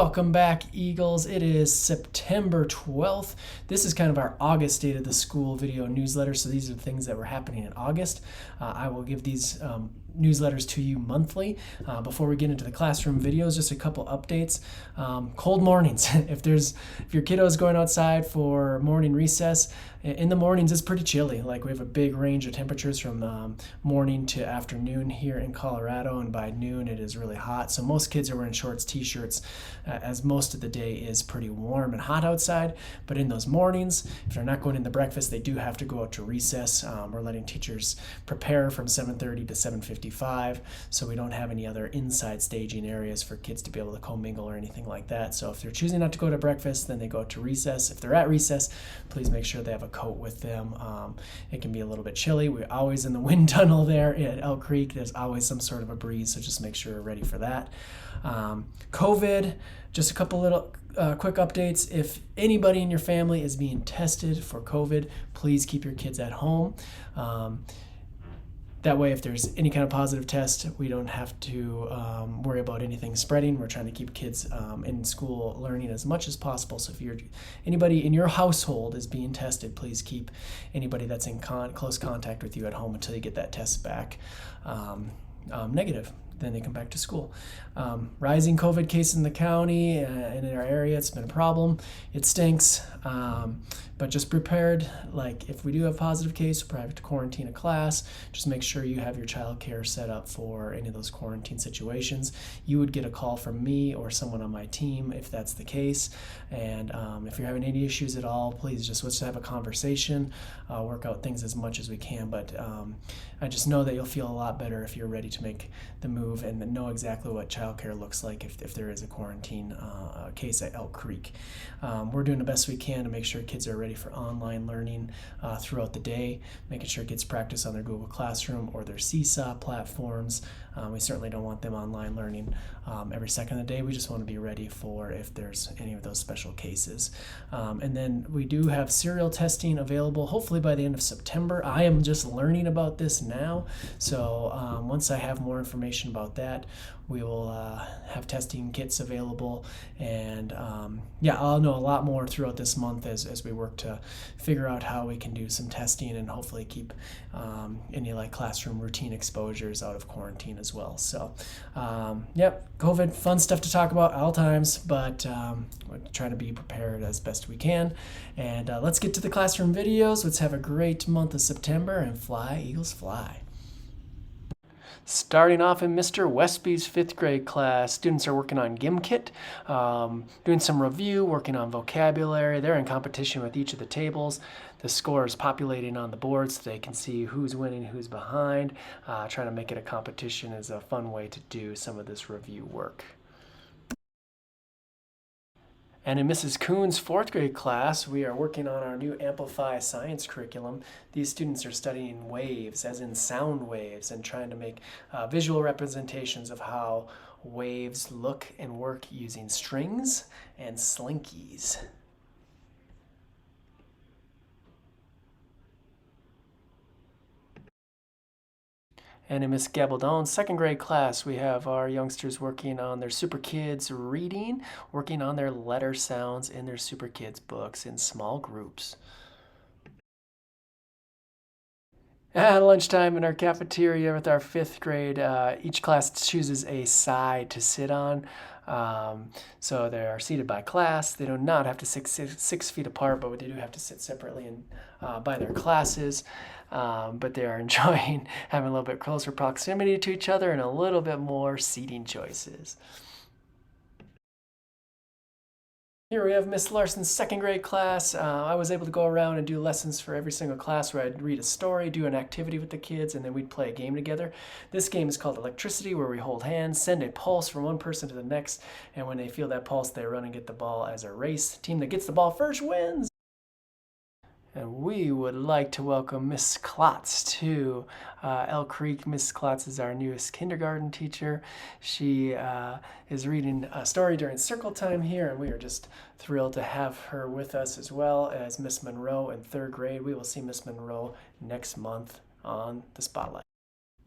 Welcome back, Eagles. It is September 12th. This is kind of our August State of the School video newsletter. So these are the things that were happening in August. I will give these newsletters to you monthly. Before we get into the classroom videos, just a couple updates. Cold mornings. If your kiddo is going outside for morning recess, in the mornings it's pretty chilly. Like, we have a big range of temperatures from morning to afternoon here in Colorado, and by noon it is really hot. So most kids are wearing shorts, t-shirts, as most of the day is pretty warm and hot outside. But in those mornings, if they're not going in the breakfast, they do have to go out to recess. We're letting teachers prepare from 7:30 to 7:55, so we don't have any other inside staging areas for kids to be able to commingle or anything like that. So if they're choosing not to go to breakfast, then they go out to recess. If they're at recess, please make sure they have a coat with them. It can be a little bit chilly. We're always in the wind tunnel there at Elk Creek. There's always some sort of a breeze, so just make sure you're ready for that. COVID, just a couple little quick updates. If anybody in your family is being tested for COVID, please keep your kids at home. That way, if there's any kind of positive test, we don't have to worry about anything spreading. We're trying to keep kids in school learning as much as possible. So if anybody in your household is being tested, please keep anybody that's in close contact with you at home until you get that test back negative. Then they come back to school. Rising COVID cases in the county and in our area, it's been a problem. It stinks, but just prepared. Like, if we do have a positive case, we'll probably have to quarantine a class. Just make sure you have your child care set up for any of those quarantine situations. You would get a call from me or someone on my team if that's the case. And if you're having any issues at all, please let's have a conversation, work out things as much as we can. But I just know that you'll feel a lot better if you're ready to make the move and know exactly what childcare looks like if there is a quarantine case at Elk Creek. We're doing the best we can to make sure kids are ready for online learning throughout the day, making sure kids practice on their Google Classroom or their Seesaw platforms. We certainly don't want them online learning every second of the day. We just want to be ready for if there's any of those special cases. And then we do have serial testing available, hopefully by the end of September. I am just learning about this now, so once I have more information about that, we will have testing kits available. And I'll know a lot more throughout this month as we work to figure out how we can do some testing and hopefully keep any classroom routine exposures out of quarantine as well. So COVID, fun stuff to talk about all times, but we're trying to be prepared as best we can. And let's get to the classroom videos. Let's have a great month of September and fly, Eagles, fly. Starting off in Mr. Westby's 5th grade class, students are working on GimKit, doing some review, working on vocabulary. They're in competition with each of the tables. The score is populating on the board so they can see who's winning, who's behind. Trying to make it a competition is a fun way to do some of this review work. And in Mrs. Kuhn's 4th grade class, we are working on our new Amplify science curriculum. These students are studying waves, as in sound waves, and trying to make visual representations of how waves look and work using strings and slinkies. And in Miss Gabaldon's 2nd grade class, we have our youngsters working on their Super Kids reading, working on their letter sounds in their Super Kids books in small groups. At lunchtime in our cafeteria with our 5th grade, each class chooses a side to sit on. So they are seated by class. They do not have to sit 6 feet apart, but they do have to sit separately by their classes. But they are enjoying having a little bit closer proximity to each other and a little bit more seating choices. Here we have Miss Larson's 2nd grade class. I was able to go around and do lessons for every single class where I'd read a story, do an activity with the kids, and then we'd play a game together. This game is called Electricity, where we hold hands, send a pulse from one person to the next, and when they feel that pulse, they run and get the ball as a race. The team that gets the ball first wins. And we would like to welcome Miss Klotz to Elk Creek. Miss Klotz is our newest kindergarten teacher. She is reading a story during circle time here, and we are just thrilled to have her with us, as well as Miss Monroe in 3rd grade. We will see Miss Monroe next month on the Spotlight.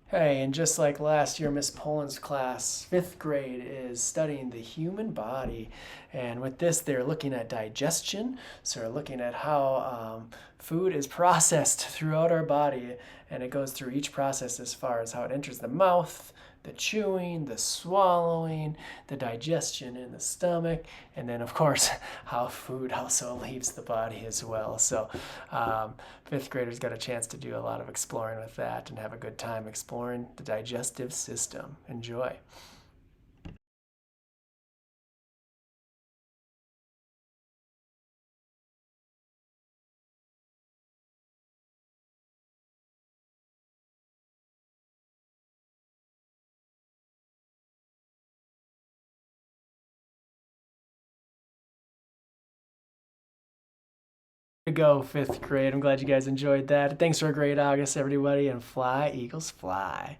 Hey, and just like last year, Miss Poland's class, fifth grade, is studying the human body. And with this, they're looking at digestion. So they're looking at how food is processed throughout our body. And it goes through each process as far as how it enters the mouth, the chewing, the swallowing, the digestion in the stomach, and then, of course, how food also leaves the body as well. So, fifth graders got a chance to do a lot of exploring with that and have a good time exploring the digestive system. Enjoy. To go, fifth grade. I'm glad you guys enjoyed that. Thanks for a great August, everybody, and fly, Eagles, fly.